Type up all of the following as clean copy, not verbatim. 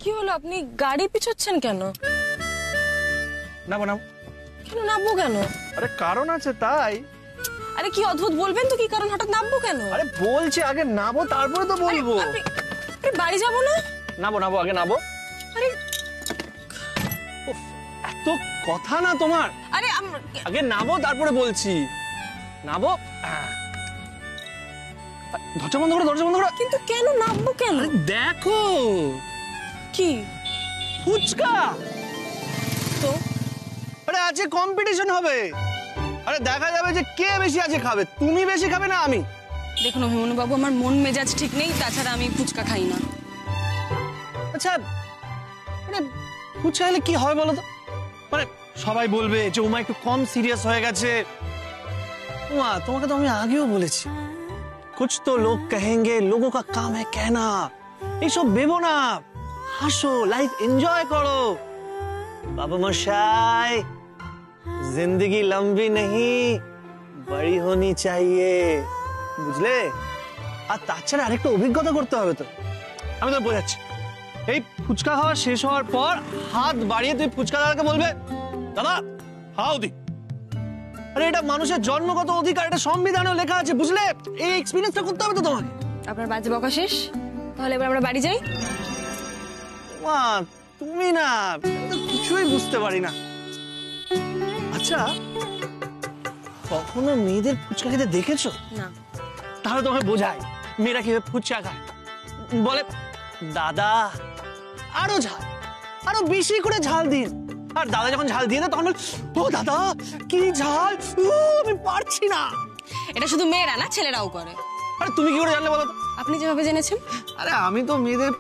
কি হলো, আপনি গাড়ি পিছোচ্ছেন কেন? নামো নামো। কেন নামবো কেন? আরে কারণ আছে তাই। আরে কি অদ্ভুত, বলবেন তো কি কারণ, হঠাৎ নামবো কেন? আরে বলছি আগে নামো তারপরে তো বলবো। আরে বাড়ি যাবো না? নামো নামো আগে নামো। আরে এত কথা না তোমার। আরে আগে নামো তারপরে বলছি। নামো। দরজা বন্ধ করো, দরজা বন্ধ করো। কিন্তু কেন নামবো কেন? দেখো কি ফুচকা তো? আরে আজকে কম্পিটিশন হবে। আরে দেখা যাবে যে কে বেশি আজকে খাবে, তুমি বেশি খাবে না আমি। দেখুন অভিমন্যু বাবু, আমার মন মেজাজ ঠিক নেই, তাছাড়া আমি ফুচকা খাই না। আচ্ছা মানে ফুচকা খেলে কি হবে বলো তো? মানে সবাই বলবে যে উমা একটু কম সিরিয়াস হয়ে গেছে। উমা তোমাকে তো আমি আগেও বলেছি, कुछ तो लोग कहेंगे, लोगों का काम है कहना। এইসব ভেবো না, হাসো, লাইফ এনজয় করো। বাবা মশাই, जिंदगी लंबी नहीं बड़ी होनी चाहिए, বুঝলে? আর তাছাড়া আরেকটু অভিজ্ঞতা করতে হবে তো। আমি তো বোঝাচ্ছি, এই ফুচকা খাওয়া শেষ হওয়ার পর হাত বাড়িয়ে তুই ফুচকা দাদাকে বলবে, দাদা হাও দি। আরে এটা মানুষের জন্মগত অধিকার, এটা সংবিধানেও লেখা আছে, বুঝলে? এই এক্সপেরিয়েন্সটা করতে হবে তো তোমাকে। আপনার বাজে বকা শেষ, তাহলে এবার আমরা বাড়ি যাই। মা তুমি না, আমি তো কিছুই বুঝতে পারি না। আচ্ছা কখনো মেয়েদের ফুচকা খেতে দেখেছো? না। তাহলে তোমাকে বোঝাই মেয়েরা কিভাবে ফুচকা খায়। বলে দাদা আরো ঝাল, আরো বেশি করে ঝাল দিন। আর দাদা যখন ঝাল দিয়ে দেয় তখন ও দাদা কি ঝাল, আমি পারছি না। এটা শুধু মেয়েরা না, ছেলেরাও করে। আরে তুমি কি করে জানলে বলো তো? আপনি যেভাবে জেনেছেন। আরে আমি তো মেয়েদের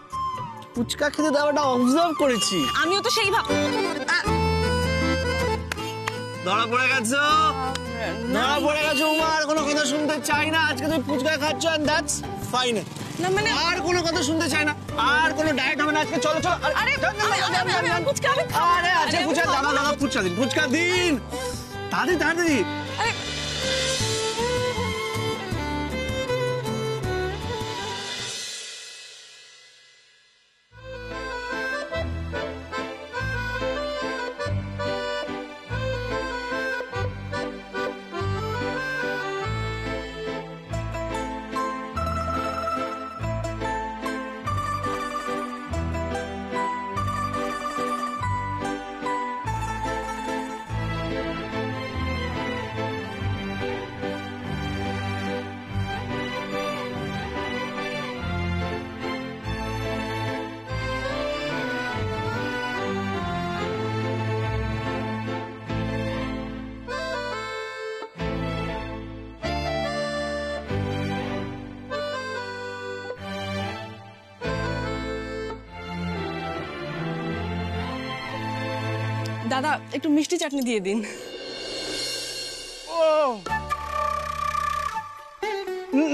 ফুচকা খেতে দেওয়াটা অবজার্ভ করেছি। আমিও তো সেই ধরা পড়ে গেছো, ধরা পড়ে গেছো উমা। আর কোনো কথা শুনতে চাই না, আজকে তুমি ফুচকা খাচ্ছ এন্ড দ্যাটস ফাইন। না মানে আর কোনো কথা শুনতে চাই না, আর কোনো ডায়েট হবে না আজকে। চলো চলো। আরে ফুচকা আমি খাবো। আরে আজকে ফুচকা দাদা দাদা ফুচকা দিন, ফুচকা দিন তাড়াতাড়ি তাড়াতাড়ি। আরে দাদা একটু মিষ্টি চাটনি দিয়ে দিন।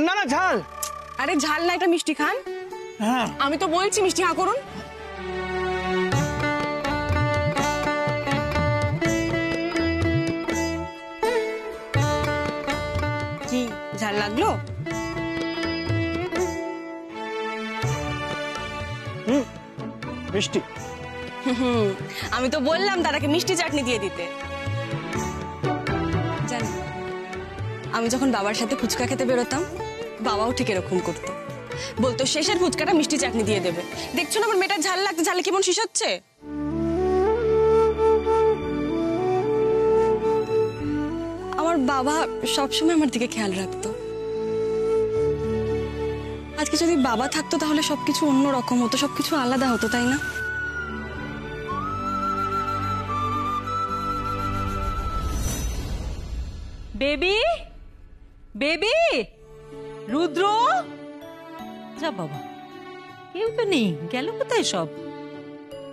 না না ঝাল। আরে ঝাল না, একটা মিষ্টি খান। হ্যাঁ আমি তো বলছি মিষ্টি হা করুন। কি ঝাল লাগলো? মিষ্টি। আমি তো বললাম দাদাকে মিষ্টি চাটনি দিয়ে দিতে। জানি আমি যখন বাবার সাথে ফুচকা খেতে বেরোতাম, বাবাও ঠিক এরকম করতো, বলতো শেষের ফুচকাটা মিষ্টি চাটনি দিয়ে দেবে। দেখছো না আমার মেয়েটার ঝাল লাগতে, ঝালে কেমন শিশ হচ্ছে। আমার বাবা সবসময় আমার দিকে খেয়াল রাখতো। আজকে যদি বাবা থাকতো তাহলে সবকিছু অন্যরকম হতো, সবকিছু আলাদা হতো, তাই না? বেবি বেবি রুদ্র, যা বাবা, কেউ তো নেই, গেল কোথায় সব?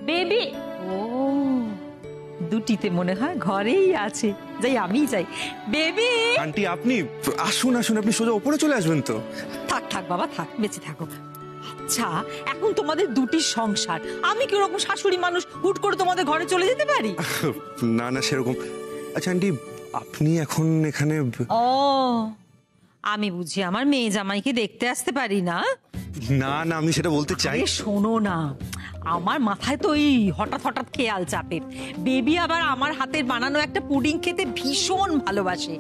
বেবি ও দুটিতে মনে হয় ঘরেই আছে, যাই আমি যাই। বেবি আন্টি আপনি আসুন আসুন, আপনি সোজা উপরে চলে আসবেন তো। থাক থাক বাবা থাক, বেঁচে থাকো। আচ্ছা এখন তোমাদের দুটি সংসার, আমি কি ওরকম শাশুড়ি মানুষ হুট করে তোমাদের ঘরে চলে যেতে পারি? না না সেরকম। আচ্ছা আন্টি আপনি এখন এখানে? ও আমি বুঝি আমার মেয়ে জামাইকে দেখতে আসতে পারি না? না না আমি সেটা বলতে চাই। শোনো না, আমার মাথায় তো এই হঠাৎ হঠাৎ খেয়াল চাপে। বেবি আবার আমার হাতের বানানো একটা পুডিং খেতে ভীষণ ভালোবাসে।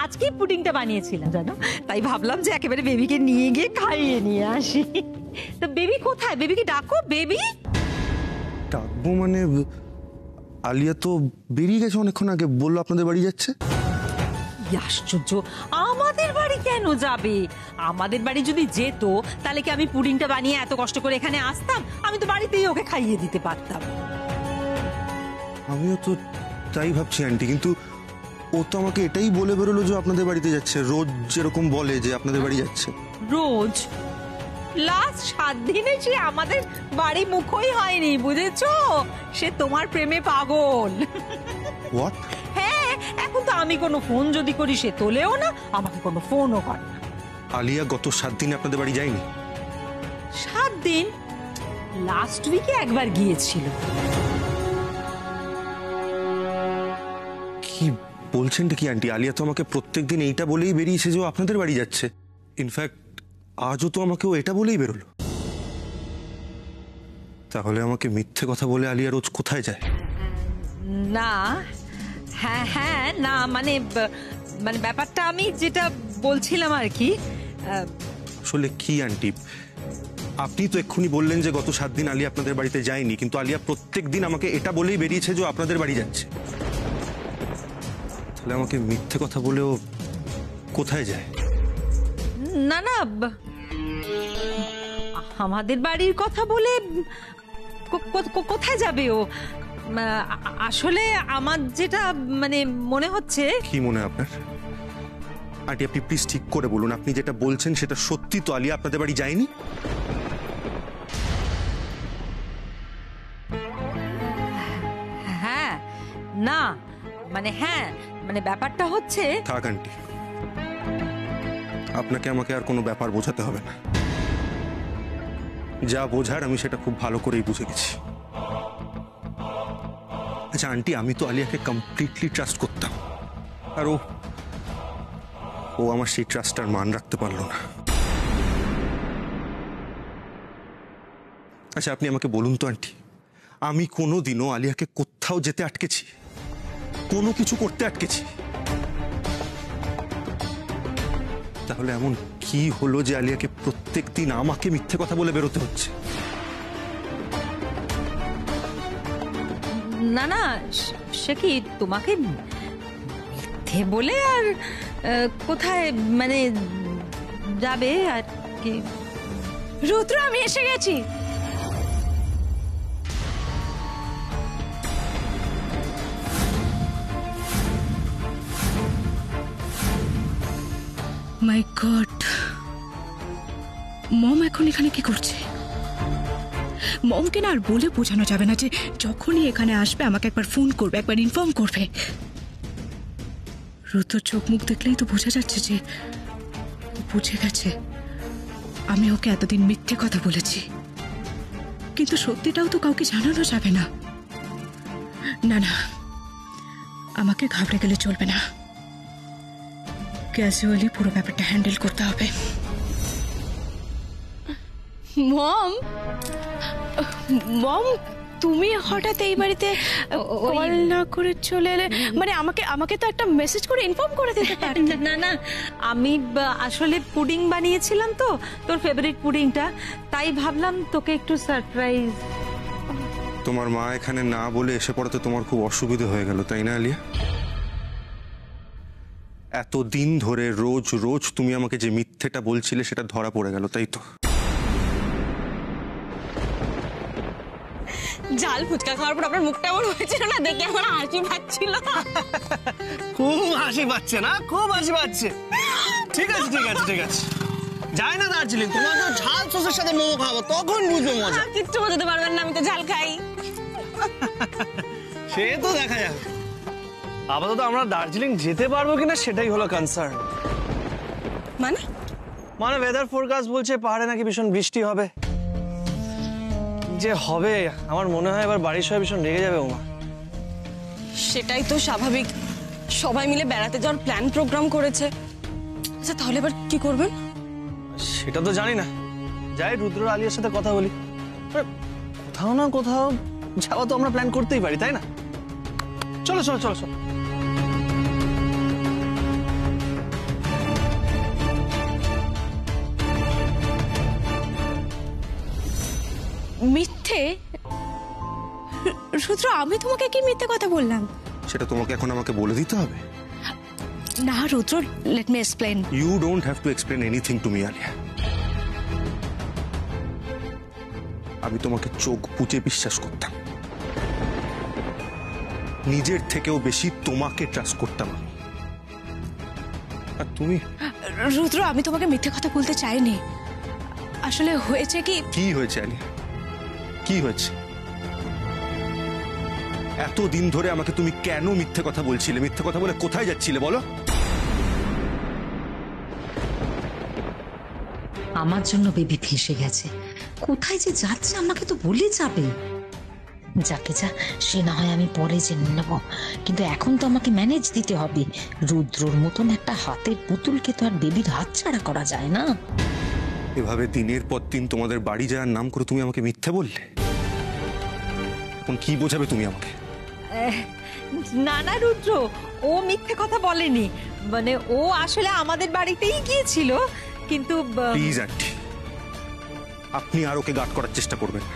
আজকেই পুডিংটা বানিয়েছিলাম জানো, তাই ভাবলাম যে একেবারে বেবিকে নিয়ে গিয়ে খাইয়ে নিয়ে আসি। তো বেবি কোথায়? বেবিকে ডাকো। বেবি ডাকবো মানে? আলিয়া তো বেরিয়ে গেছে অনেকক্ষণ আগে, বললো আপনাদের বাড়ি যাচ্ছে। আশ্চর্য, আমাদের বাড়ি কেন যাবে? আমাদের বাড়ি যদি যেত তাহলে কি আমি পুডিংটা বানিয়ে এত কষ্ট করে এখানে আসতাম? আমি তো বাড়িতেই ওকে খাইয়ে দিতে পারতাম। আমিও তো তাই ভাবছি আন্টি, কিন্তু ও তো আমাকে এটাই বলে বেরোলো যে আপনাদের বাড়িতে যাচ্ছে। রোজ যেরকম বলে যে আপনাদের বাড়ি যাচ্ছে। রোজ? লাস্ট 7 দিনে সে আমাদের বাড়ি মুখই হয়নি, বুঝেছো? সে তোমার প্রেমে পাগল। হোয়াট? হ্যাঁ, এখন তো আমি কোনো ফোন যদি করি সে তোলেও না, আমাকে কোনো ফোনও করে না। আলিয়া গত 7 দিনে আপনাদের বাড়ি যায়নি? 7 দিন? লাস্ট উইকে একবার গিয়েছিল। কি বলছেনটা কি আন্টি? আলিয়া তো আমাকে প্রত্যেকদিন এইটা বলেই বেরিয়েছে যে ও আপনাদের বাড়ি যাচ্ছে। ইনফ্যাক্ট আজও তো আমাকে ও এটা বলেই বেরোলো। তাহলে আমাকে মিথ্যে কথা বলে আলিয়া রোজ কোথায় যায়? না, হ্যাঁ হ্যাঁ, না মানে মানে ব্যাপারটা আমি যেটা বলছিলাম আর কি। আসলে কি আন্টি, আপনি তো এক্ষুনি বললেন যে গত 7 দিন আলিয়া আপনাদের বাড়িতে যায়নি, কিন্তু আলিয়া প্রত্যেক দিন আমাকে এটা বলেই বেরিয়েছে যে ও আপনাদের বাড়ি যাচ্ছে। তাহলে আমাকে মিথ্যে কথা বলেও কোথায় যায়? না না, আমাদের বাড়ির কথা বলে কোথায় যাবে ও? আসলে আমার যেটা মানে মনে হচ্ছে। কি মনে হয় আপনার আন্টি? আপনি প্লিজ ঠিক করে বলুন, আপনি যেটা বলছেন সেটা সত্যি তো? আলিয়া আপনাদের বাড়ি যায়নি? হ্যাঁ, না মানে হ্যাঁ, মানে ব্যাপারটা হচ্ছে। থাক আন্টি, আপনাকে আমাকে আর কোনো ব্যাপার বোঝাতে হবে না। যা বোঝার আমি সেটা খুব ভালো করেই বুঝে গেছি। আচ্ছা আন্টি, আমি তো আলিয়াকে কমপ্লিটলি ট্রাস্ট করতাম, আর ও আমার সেই ট্রাস্টটার মান রাখতে পারলো না। আচ্ছা আপনি আমাকে বলুন তো আন্টি, আমি কোনোদিনও আলিয়াকে কোথাও যেতে আটকেছি? কোনো কিছু করতে আটকেছি? তাহলে এমন কি হলো যে আলিয়াকে প্রত্যেক দিন আমাকে মিথ্যে কথা বলে বেরোতে হচ্ছে? না না, সে কি তোমাকে মিথ্যে বলে আর কোথায় মানে যাবে আর কি? রুদ্র, আমি এসে গেছি। মাই গড, মম এখন এখানে কি করছে? মমকে না আর বলে বোঝানো যাবে না যে যখনই এখানে আসবে আমাকে একবার ফোন করবে, একবার ইনফর্ম করবে। রুদ্রর চোখ মুখ দেখলেই তো বোঝা যাচ্ছে যে ও বুঝে গেছে আমি ওকে এতদিন মিথ্যে কথা বলেছি। কিন্তু সত্যিটাও তো কাউকে জানানো যাবে না। না না, আমাকে ঘাবড়ে গেলে চলবে না। ক্যাজুয়ালি পুরো ব্যাপারটা হ্যান্ডেল করতে হবে। মম, মম, তুমি হঠাৎ এই বাড়িতে কল না করে চলে এলে? মানে আমাকে তো একটা মেসেজ করে ইনফর্ম করে দিতে পারতে। না না, আমি আসলে পুডিং বানিয়েছিলাম তো, তোর ফেভারিট পুডিংটা, তাই ভাবলাম তোকে একটু সারপ্রাইজ। তোমার মা এখানে না বলে এসে পড়াতে তোমার খুব অসুবিধা হয়ে গেল, তাই না আলিয়া? এতদিন ধরে রোজ রোজ তুমি আমাকে যে মিথ্যেটা বলছিলে সেটা ধরা পড়ে গেল, তাই তো? জাল ফুচকা খাওয়ার পর আপনার মুখটা এমন হয়েছিল না, দেখে আমার হাসি পাচ্ছিল। খুব হাসি পাচ্ছে না? খুব হাসি পাচ্ছে। ঠিক আছে ঠিক আছে ঠিক আছে, যাই না দার্জিলিং, তোমাকে ঝাল সসের সাথে মোমো খাবো, তখন বুঝবে মজা। কিচ্ছু বোঝাতে পারবেন না, আমি তো ঝাল খাই। সে তো দেখা যাবে। আপাতত আমরা দার্জিলিং যেতে পারবো কিনা সেটাই হলো কনসার্ন। মানে ওয়েদার ফোরকাস্ট বলছে পাহাড়ে নাকি ভীষণ বৃষ্টি হবে। যে হবে, আমার মনে হয় এবার বাড়ির সবাই ভীষণ রেগে যাবে। ওমা, সেটাই তো স্বাভাবিক, সবাই মিলে বেড়াতে যাওয়ার প্ল্যান প্রোগ্রাম করেছে। আচ্ছা তাহলে এবার কি করবেন? সেটা তো জানি না। যাই রুদ্র আলিয়ার সাথে কথা বলি। কোথাও না কোথাও যাওয়া তো আমরা প্ল্যান করতেই পারি, তাই না? চলো চলো চলো চলো। মিথ্যে? রুদ্র, আমি তোমাকে কি মিথ্যে কথা বললাম? সেটা তোমাকে এখন আমাকে বলে দিতে হবে? না Rudra, let me explain. You don't have to explain anything to me Alia. আমি তোমাকে চোখ বুজে বিশ্বাস করতাম, নিজের থেকেও বেশি তোমাকে ট্রাস্ট করতাম আমি। আর তুমি? রুদ্র, আমি তোমাকে মিথ্যে কথা বলতে চাইনি। আসলে হয়েছে কি? কি হয়েছে আলিয়া, কি হয়েছে? এতদিন ধরে আমাকে তুমি কেন মিথ্যে কথা বলছিলে? মিথ্যে কথা বলে কোথায় যাচ্ছিলে বলো? আমার জন্য বেবি ফেঁসে গেছে, কোথায় যে যাচ্ছে আমাকে তো বলে যাবে। যাকে যা সে না হয় আমি পরে জেনে নেব, কিন্তু এখন তো আমাকে ম্যানেজ দিতে হবে। রুদ্রর মতন একটা হাতের পুতুলকে তো আর বেবির হাত ছাড়া করা যায় না। এভাবে দিনের পর দিন তোমাদের বাড়ি যাওয়ার নাম করে তুমি আমাকে মিথ্যে বললে, এখন কি বোঝাবে তুমি আমাকে? না না রুদ্র, ও মিথ্যে কথা বলেনি, মানে ও আসলে আমাদের বাড়িতেই গিয়েছিল, কিন্তু প্লিজ আন্টি, আপনি আর ওকে গার্ড করার চেষ্টা করবেন না।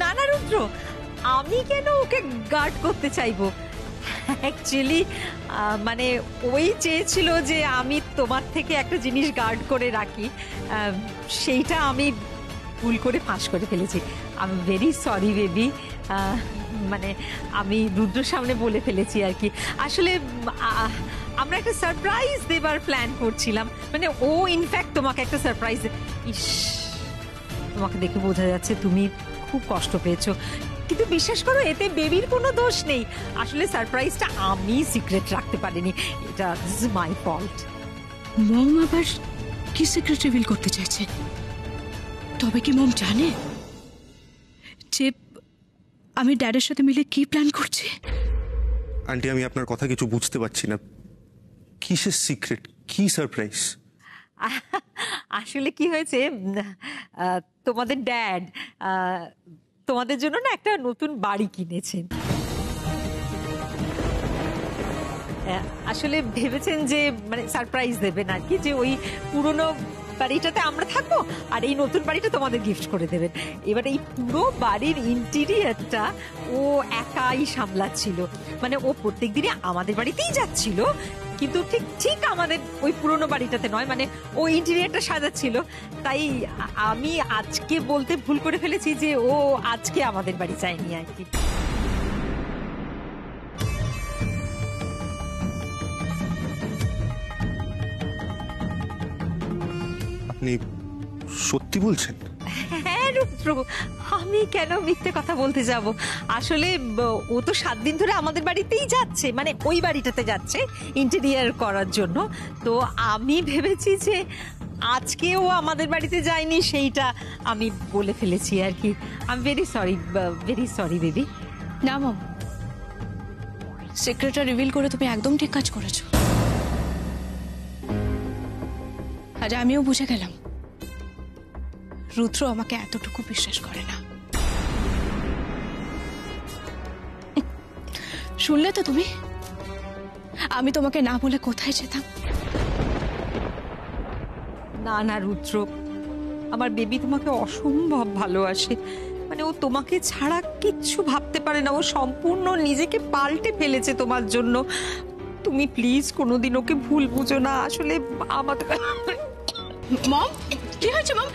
না না রুদ্র, আমি কেন ওকে গার্ড করতে চাইবো? অ্যাকচুয়ালি মানে ওই চেয়েছিল যে আমি তোমার থেকে একটা জিনিস গার্ড করে রাখি, সেইটা আমি ভুল করে ফাঁস করে ফেলেছি। I am very sorry baby, মানে আমি রুদ্রর সামনে বলে ফেলেছি আর কি। আসলে আমরা একটা সারপ্রাইজ দেবার প্ল্যান করছিলাম, মানে ও ইনফ্যাক্ট তোমাকে একটা সারপ্রাইজ। ইস, তোমাকে দেখে বোঝা যাচ্ছে তুমি খুব কষ্ট পেয়েছো, কিন্তু বিশ্বাস করো এতে বেবির কোনো দোষ নেই। আসলে সারপ্রাইজটা আমি সিক্রেট রাখতে পারিনি, এটা দিস ইজ মাই ফল্ট। মম আবার কি সিক্রেট রিভিল করতে চাইছে? তবে কি মম জানে যে আমি ড্যাডের সাথে মিলে কি প্ল্যান করছি? আন্টি, আমি আপনার কথা কিছু বুঝতে পারছি না। কিসের সিক্রেট, কি সারপ্রাইজ? আসলে কি হয়েছে, তোমাদের ড্যাড তোমাদের জন্য না একটা নতুন বাড়ি কিনেছেন। আসলে ভেবেছেন যে মানে সারপ্রাইজ দেবেন আর কি, যে ওই পুরনো বাড়িটাতে আমরা থাকবো আর এই নতুন বাড়িটা তোমাদের গিফট করে দেবেন। এবার এই পুরো বাড়ির ইন্টেরিয়রটা ও একাই সামলাচ্ছিল, মানে ও প্রত্যেক দিনই আমাদের বাড়িতেই যাচ্ছিল, কিন্তু ঠিক ঠিক আমাদের ওই পুরনো বাড়িটাতে নয়, মানে ও ইন্টেরিয়রটা সাজাচ্ছিল। তাই আমি আজকে বলতে ভুল করে ফেলেছি যে ও আজকে আমাদের বাড়ি যায়নি আর কি। আপনি সত্যি বলছেন? হ্যাঁ রুদ্র, আমি কেন মিথ্যে কথা বলতে যাব? আসলে ও তো 7 দিন ধরে আমাদের বাড়িতেই যাচ্ছে, মানে ওই বাড়িটাতে যাচ্ছে ইন্টেরিয়র করার জন্য। তো আমি ভেবেছি যে আজকে ও আমাদের বাড়িতে যায়নি, সেইটা আমি বলে ফেলেছি আর কি। I am very sorry baby. না মম, সিক্রেটটা রিভিল করে তুমি একদম ঠিক কাজ করেছো। আজ আমিও বুঝে গেলাম রুদ্র আমাকে এতটুকু বিশ্বাস করে না। শুনলে তো তুমি, আমি তোমাকে না বলে কোথায় যেতাম? না না রুদ্র, আমার বেবি তোমাকে অসম্ভব ভালোবাসে, মানে ও তোমাকে ছাড়া কিচ্ছু ভাবতে পারে না, ও সম্পূর্ণ নিজেকে পাল্টে ফেলেছে তোমার জন্য। তুমি প্লিজ কোনোদিন ওকে ভুল বুঝো না। আসলে আমাদের মম, কি হয়েছে মম?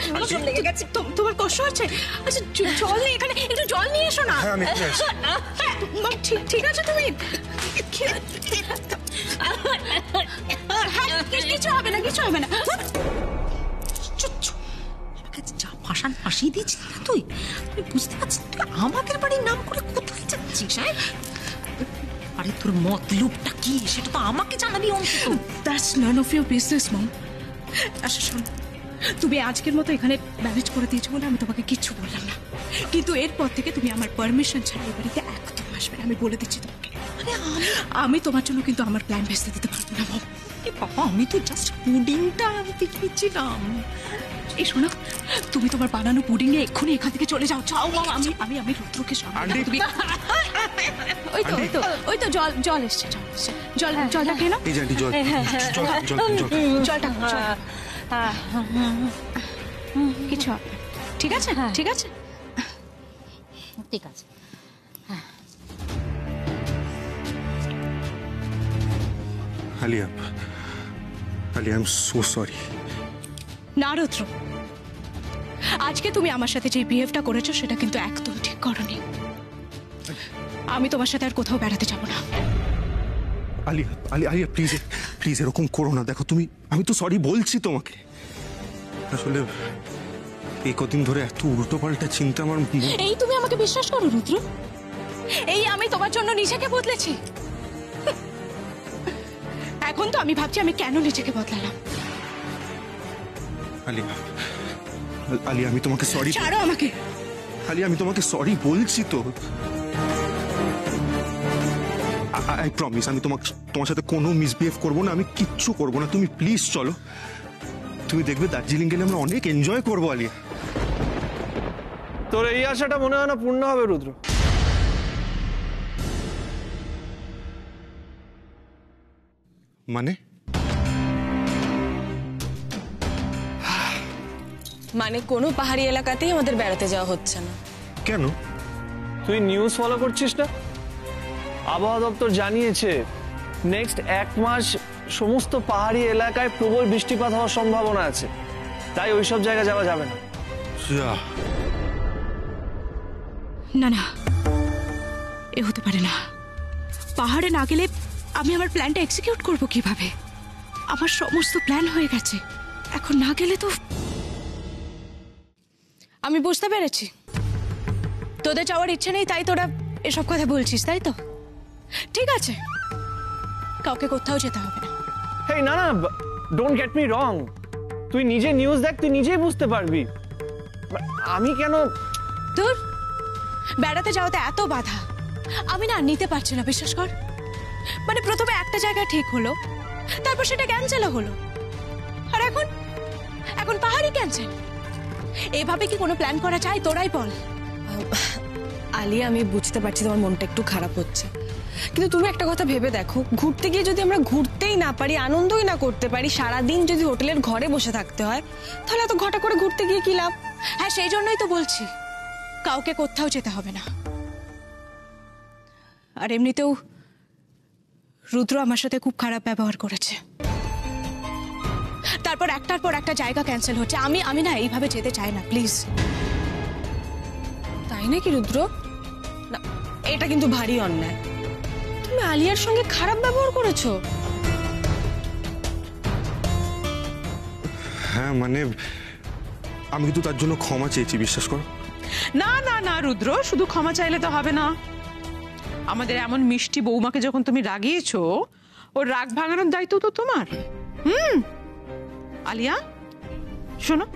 লেগে গেছে? তোমার কষ্ট হচ্ছে? আচ্ছা জল নেই এখানে, একটু জল নিয়ে এসো না। হ্যাঁ, আমি নিয়ে আসছি। মম ঠিক আছে তুমি? কিছু হবে না, কিছু হবে না। ফাঁসান ফাঁসিয়ে দিচ্ছিস না তুই? তুই বুঝতে পারছিস তুই আমাদের বাড়ির নাম করে কোথায় যাচ্ছিস? আরে তোর মতলবটা কি সেটা তো আমাকে জানাবি অন্তত। That's none of your business mom. আচ্ছা শোন, তুমি আজকের মতো এখানে ম্যানেজ করে দিয়েছো বলে আমি তোমাকে কিচ্ছু বললাম না, কিন্তু এরপর থেকে তুমি আমার পারমিশন ছাড়া এই বাড়িতে একদম আসবে না, আমি বলে দিচ্ছি তোমাকে। আমি তোমার জন্য কিন্তু আমার প্ল্যান ভেস্তে দিতে পারবো না মম। এ বাবা, আমি তো জাস্ট পুডিংটা আনতে গেছিলাম। এই শোনো, তুমি তোমার বানানো পুডিং নিয়ে এক্ষুনি এখান থেকে চলে যাও। যাও মা, আমি রুদ্রকে আন্টি ওই তো জল এসছে, জলটা খেয়ে নাও। এই যে আন্টি জল জল জল জল জলটা কিছু হবে না। ঠিক আছে, ঠিক আছে। ঠিক আছে। Alia, Alia, I am so sorry. না রুদ্র, আজকে তুমি আমার সাথে যে বিহেভটা করেছো সেটা কিন্তু একদম ঠিক করনি। আমি তোমার সাথে আর কোথাও বেড়াতে যাব না। আলিয়া, আলিয়া প্লিজ প্লিজ এরকম করো না। দেখো তুমি, আমি তো সরি বলছি তোমাকে। আসলে এই কদিন ধরে এত উল্টো পাল্টা চিন্তা আমার এই তুমি আমাকে বিশ্বাস করো রুদ্র, এই আমি তোমার জন্য নিজেকে বদলেছি। এখন তো আমি ভাবছি আমি কেন নিজেকে বদলালাম। আলিয়া, আলিয়া আমি তোমাকে সরি। ছাড়ো আমাকে। আলিয়া আমি তোমাকে সরি বলছি তো। আই প্রমিস আমি তোমার সাথে কোনো মিসবিহেভ করবো না, আমি কিচ্ছু করবো না। তুমি প্লিজ চলো, তুমি দেখবে দার্জিলিং গেলে আমরা অনেক এনজয় করবো। আলিয়া, তোর এই আশাটা মনে হয় না পূর্ণ হবে রুদ্র। মানে মানে কোনো পাহাড়ি এলাকাতেই আমাদের বেড়াতে যাওয়া হচ্ছে না। কেন? তুই নিউজ ফলো করছিস না? আবহাওয়া দপ্তর জানিয়েছে নেক্সট 1 মাস সমস্ত পাহাড়ি এলাকায় প্রবল বৃষ্টিপাত হওয়ার সম্ভাবনা আছে, তাই ওইসব জায়গা যাওয়া যাবে না। যা, না না, এ হতে পারে না। পাহাড়ে না গেলে আমি আমার প্ল্যানটা এক্সিকিউট করব কিভাবে? আমার সমস্ত প্ল্যান হয়ে গেছে, এখন না গেলে তো। আমি বুঝতে পেরেছি তোদের যাওয়ার ইচ্ছে নেই, তাই তোরা এসব কথা বলছিস, তাই তো? ঠিক আছে, কাউকে কোথাও যেতে হবে না। হেই না না, ডোন্ট গেট মি রং। তুই নিজে নিউজ দেখ, তুই নিজেই বুঝতে পারবি। আমি কেন? তোর বেড়াতে যাওয়াতে এত বাধা আমি না নিতে পারছি না, বিশ্বাস কর। মানে প্রথমে একটা জায়গা ঠিক হলো, তারপর সেটা ক্যান্সেল হলো, আর এখন পাহাড়ি ক্যান্সেল। এভাবে কি কোনো প্ল্যান করা যায়? তোরাই বল। আলিয়া, আমি বুঝতে পারছি তোমার মনটা একটু খারাপ হচ্ছে, কিন্তু তুমি একটা কথা ভেবে দেখো, ঘুরতে গিয়ে যদি আমরা ঘুরতেই না পারি, আনন্দই না করতে পারি, সারাদিন যদি হোটেলের ঘরে বসে থাকতে হয়, তাহলে এত ঘটা করে ঘুরতে গিয়ে কি লাভ? হ্যাঁ, সেই জন্যই তো বলছি কাউকে কোথাও যেতে হবে না। আর এমনিতেও রুদ্র আমার সাথে খুব খারাপ ব্যবহার করেছে, তারপর একটার পর একটা জায়গা ক্যান্সেল হচ্ছে। আমি না এইভাবে যেতে চাই না, প্লিজ। তাই নাকি রুদ্র? না, এটা কিন্তু ভারী অন্যায়। তুমি আলিয়ার সঙ্গে খারাপ ব্যবহার করেছো। হ্যাঁ মানে আমি কিন্তু তার জন্য ক্ষমা চেয়েছি, বিশ্বাস করো। না না না রুদ্র, শুধু ক্ষমা চাইলে তো হবে না। আমাদের এমন মিষ্টি বৌমাকে যখন তুমি রাগিয়েছো, ওর রাগ ভাঙানোর দায়িত্ব তো তোমার। আলিয়া শোনো,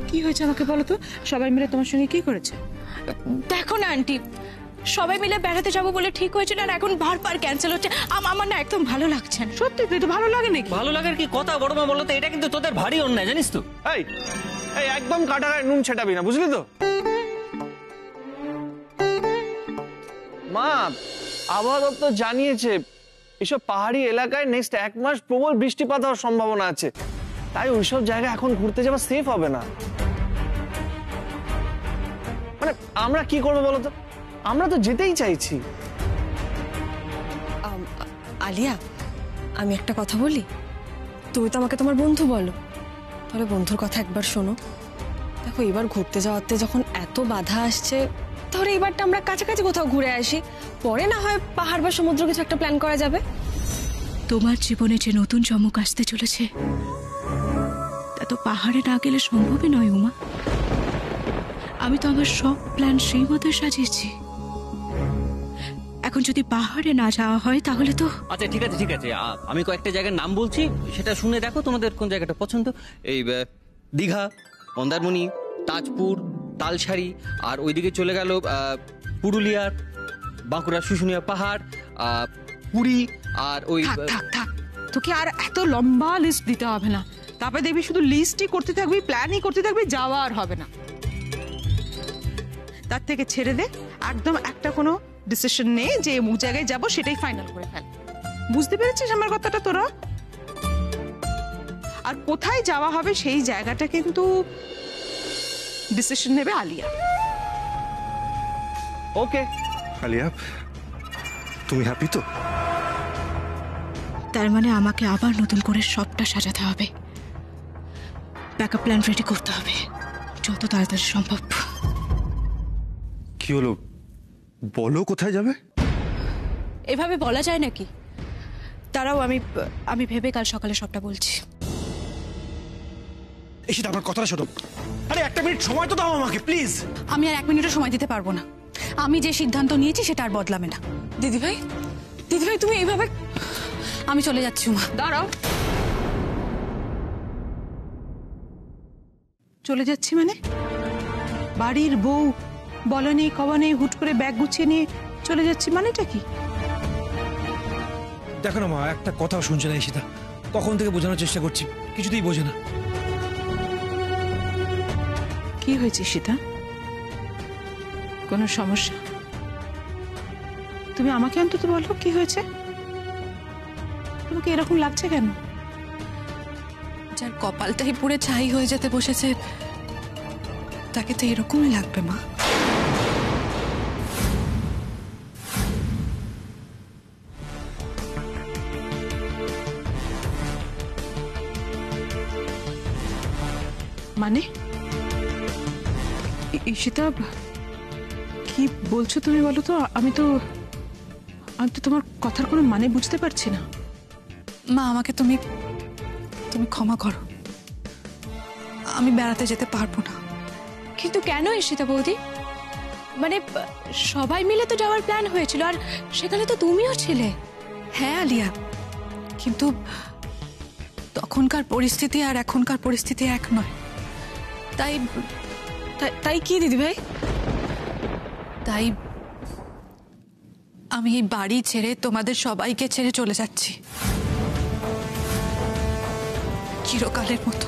কি হয়েছে আমাকে বলো তো? সবাই মিলে তোমার সঙ্গে কি করেছে? দেখো না আন্টি, সবাই মিলে বেড়াতে যাবো বলে ঠিক হয়েছিল, আর এখন বারবার ক্যান্সেল হচ্ছে। আমার না একদম ভালো লাগছে না। সত্যি তো ভালো লাগে নাকি? ভালো লাগার কি কথা বড় মা, বলো তো? এটা কিন্তু তোদের ভারী অন্যায়, জানিস তো? এই এই একদম কাটায় নুন ছেটাবি না, বুঝলি তো? মা, আবহাওয়া দপ্তর জানিয়েছে এসব পাহাড়ি এলাকায় নেক্সট 1 মাস প্রবল বৃষ্টিপাত হওয়ার সম্ভাবনা আছে, তাই ওইসব জায়গা এখন ঘুরতে যাওয়া সেফ হবে না। মানে আমরা কি করবো বলতো? আমরা তো যেতেই চাইছি। আলিয়া, আমি একটা কথা বলি, তুমি তো আমাকে তোমার বন্ধু বলো, তাহলে বন্ধুর কথা একবার শোনো। দেখো, এবার ঘুরতে যাওয়াতে যখন এত বাধা আসছে, তাহলে এবারটা আমরা কাছাকাছি কোথাও ঘুরে আসি, পরে না হয় পাহাড় বা সমুদ্র কিছু একটা প্ল্যান করা যাবে। তোমার জীবনে যে নতুন চমক আসতে চলেছে, তা তো পাহাড়ে না গেলে সম্ভবই নয় উমা। আমি তো আমার সব প্ল্যান সেই মতোই সাজিয়েছি। এখন যদি পাহাড়ে না যাওয়া হয় তাহলে তো। আচ্ছা ঠিক আছে ঠিক আছে, আমি কয়েকটা জায়গার নাম বলছি, সেটা শুনে দেখো তোমাদের কোন জায়গাটা পছন্দ। এই দীঘা, মন্দারমণি, তাজপুর, তালসারি, আর ওইদিকে চলে গেল পুরুলিয়ার বাঁকুড়া শুশুনিয়া পাহাড়, পুরী, আর ওই থাক থাক থাক তোকে আর এত লম্বা লিস্ট দিতে হবে না, তারপরে দেখবি শুধু লিস্টই করতে থাকবি, প্ল্যানই করতে থাকবি, যাওয়া আর হবে না। তার থেকে ছেড়ে দে, একদম একটা কোনো ডিসিশন নে যে অমুক জায়গায় যাব, সেটাই ফাইনাল করে ফেল। বুঝতে পেরেছিস আমার কথাটা তোরা? আর কোথায় যাওয়া হবে সেই জায়গাটা কিন্তু ডিসিশন নেবে আলিয়া। ওকে। আলিয়া, তুমি হ্যাপি তো? তার মানে আমাকে আবার নতুন করে সবটা সাজাতে হবে, ব্যাকআপ প্ল্যান রেডি করতে হবে যত তাড়াতাড়ি সম্ভব। কি হলো বলো, কোথায় যাবে? এভাবে বলা যায় নাকি? তারাও আমি ভেবে কাল সকালে সবটা বলছি। এসে আমার কথাটা শোনো। আরে একটা মিনিট সময় তো দাও আমাকে প্লিজ। আমি আর 1 মিনিটও সময় দিতে পারবো না। আমি যে সিদ্ধান্ত নিয়েছি সেটা আর বদলাবে না। দিদিভাই, দিদিভাই তুমি এইভাবে। আমি চলে যাচ্ছি উমা। দাঁড়াও, চলে যাচ্ছি মানে? বাড়ির বউ, বলা নেই কওয়া নেই, হুট করে ব্যাগ গুছিয়ে নিয়ে চলে যাচ্ছি মানেটা কি? দেখো না মা, একটা কথাও শুনছে না ঈশিতা। কখন থেকে বোঝানোর চেষ্টা করছি, কিছুতেই বোঝে না। কি হয়েছে সীতা? কোনো সমস্যা? তুমি আমাকে অন্তত বলো কি হয়েছে? তোমাকে এরকম লাগছে কেন? যার কপালটাই পুরো ছাই হয়ে যেতে বসেছে তাকে তো এরকমই লাগবে মা। মানে ঈশিতা, কি বলছো তুমি বলো তো? আমি তো তোমার কথার কোনো মানে বুঝতে পারছি না। মা আমাকে তুমি ক্ষমা করো, আমি বেড়াতে যেতে পারবো না। কিন্তু কেন ঈশিতা বৌদি? মানে সবাই মিলে তো যাওয়ার প্ল্যান হয়েছিল, আর সেখানে তো তুমিও ছিলে। হ্যাঁ আলিয়া, কিন্তু তখনকার পরিস্থিতি আর এখনকার পরিস্থিতি এক নয়। তাই তাই কি দিদিভাই? তাই আমি এই বাড়ি ছেড়ে তোমাদের সবাইকে ছেড়ে চলে যাচ্ছি, চিরকালের মতো।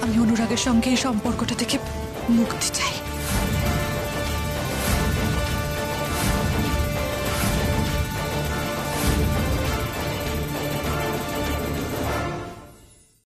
আমি অনুরাগের সঙ্গে এই সম্পর্কটা থেকে মুক্তি চাই।